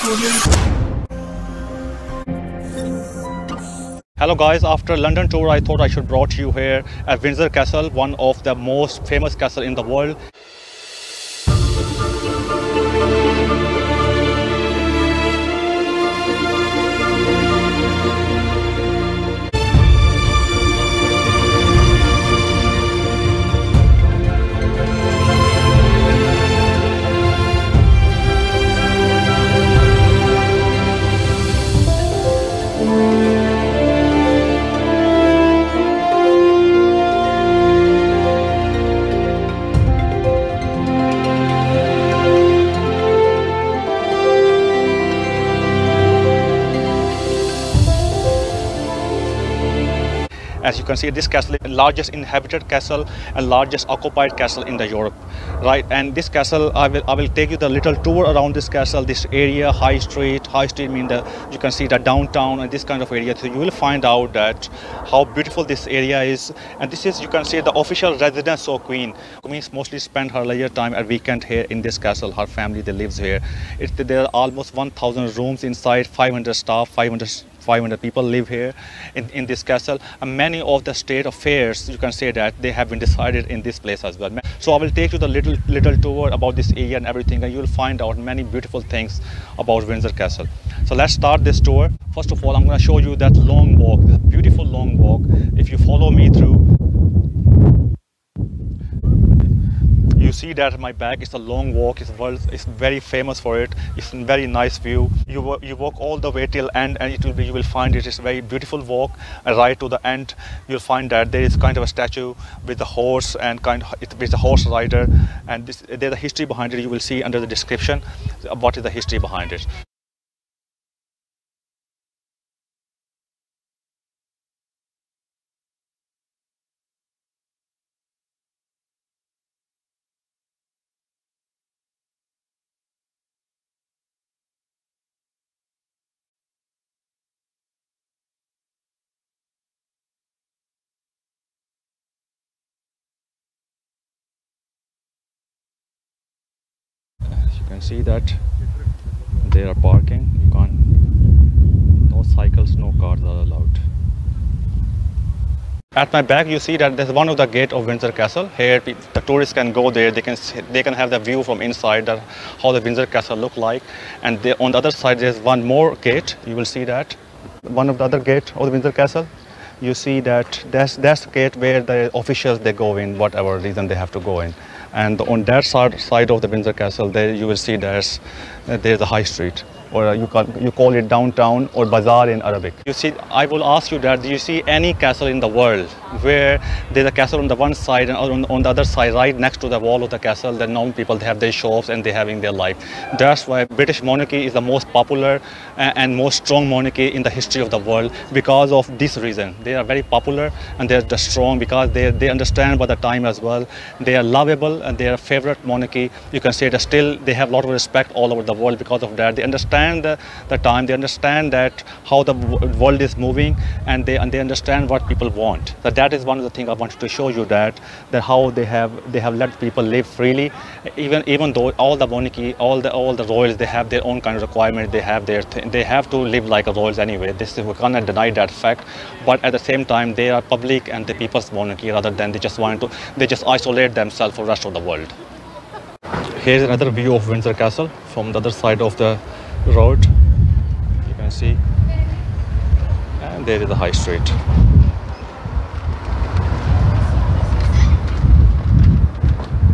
Hello guys, after London tour I thought I should brought you here at Windsor Castle, one of the most famous castle in the world. As you can see, this castle is the largest inhabited castle and largest occupied castle in the Europe, right? And this castle, I will take you the little tour around this castle, this area, High Street. High Street means you can see the downtown and this kind of area. So you will find out that how beautiful this area is. And this is, you can see, the official residence of Queen. Queen mostly spend her leisure time at weekend here in this castle. Her family, they lives here. There are almost 1,000 rooms inside, 500 staff, 500 people live here in this castle, and many of the state affairs, you can say that they have been decided in this place as well. So I will take you the little tour about this area and everything, and you will find out many beautiful things about Windsor Castle. So let's start this tour. First of all, I'm going to show you that long walk, the beautiful long walk. If you follow me through, you see that at my back, it's a long walk. It's very famous for it. It's a very nice view. You walk all the way till end, and you will find it's a very beautiful walk. And right to the end, you'll find that there is kind of a statue with a horse and with a horse rider. And there's a history behind it. You will see under the description what is the history behind it. You can see that they are parking. No cycles, no cars are allowed. At my back, you see that there's one of the gate of Windsor Castle. Here, the tourists can go there. They can have the view from inside, how the Windsor Castle look like. And on the other side, there's one more gate. You will see that one of the other gate of the Windsor Castle. You see that that's the gate where the officials, they go in, whatever reason they have to go in. And on that side of the Windsor Castle, there you will see there's a high street, or you call it downtown or bazaar in Arabic. You see, I will ask you that, do you see any castle in the world where there's a castle on the one side and on the other side, right next to the wall of the castle, the normal people, they have their shops and they're having their life. That's why British monarchy is the most popular and most strong monarchy in the history of the world, because of this reason. They are very popular and they're just strong because they understand by the time as well. They are lovable and they are a favorite monarchy. You can say that still they have a lot of respect all over the world because of that. They understand the time, they understand that how the world is moving, and they understand what people want. So that is one of the things I wanted to show you, that how they have let people live freely, even though all the monarchy, all the royals, they have their own kind of requirements. They have to live like a royals anyway. We cannot deny that fact. But at the same time, they are public and the people's monarchy, rather than they just isolate themselves from the rest of the world. Here's another view of Windsor Castle from the other side of the road. You can see, and there is the high street.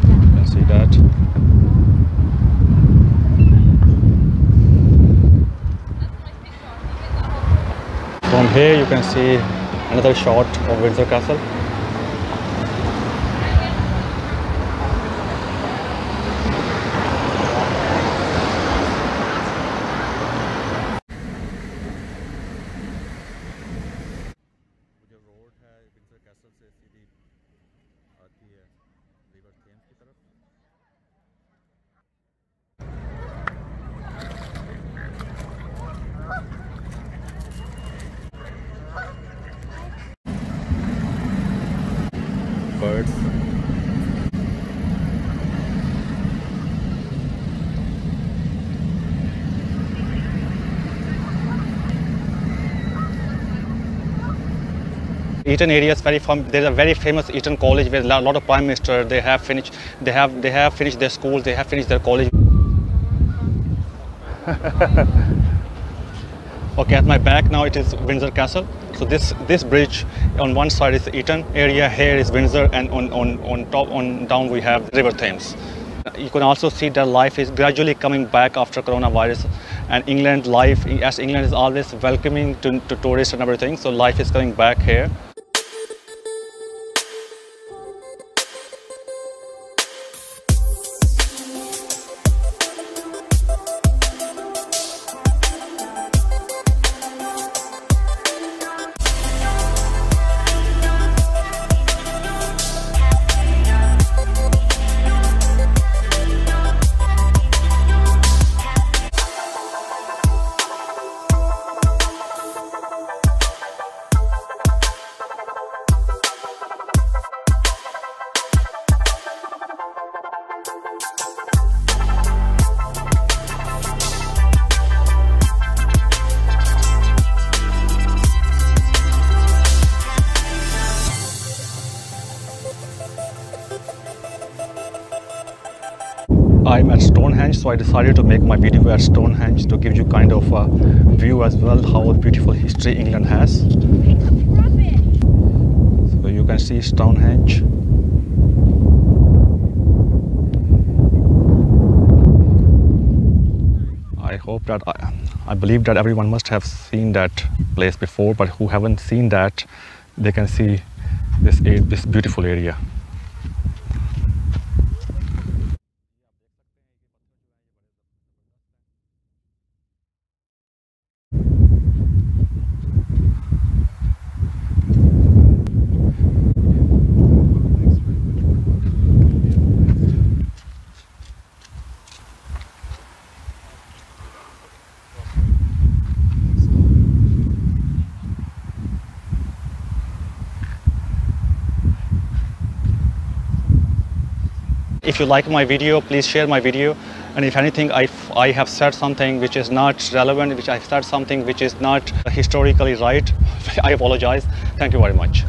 You can see that. From here you can see another shot of Windsor Castle. Eton area is there's a very famous Eton College where a lot of prime ministers they have finished their schools, they have finished their college. Okay, at my back now it is Windsor Castle. So this bridge on one side is the Eton area, here is Windsor, and on down we have River Thames. You can also see that life is gradually coming back after coronavirus, and England is always welcoming to tourists and everything, so life is coming back here. I'm at Stonehenge, so I decided to make my video at Stonehenge to give you kind of a view as well how beautiful history England has. So you can see Stonehenge. I believe that everyone must have seen that place before, but who haven't seen that, they can see this beautiful area. If you like my video, please share my video, and if anything I have said something which is not relevant, which I've said something which is not historically right, I apologize. Thank you very much.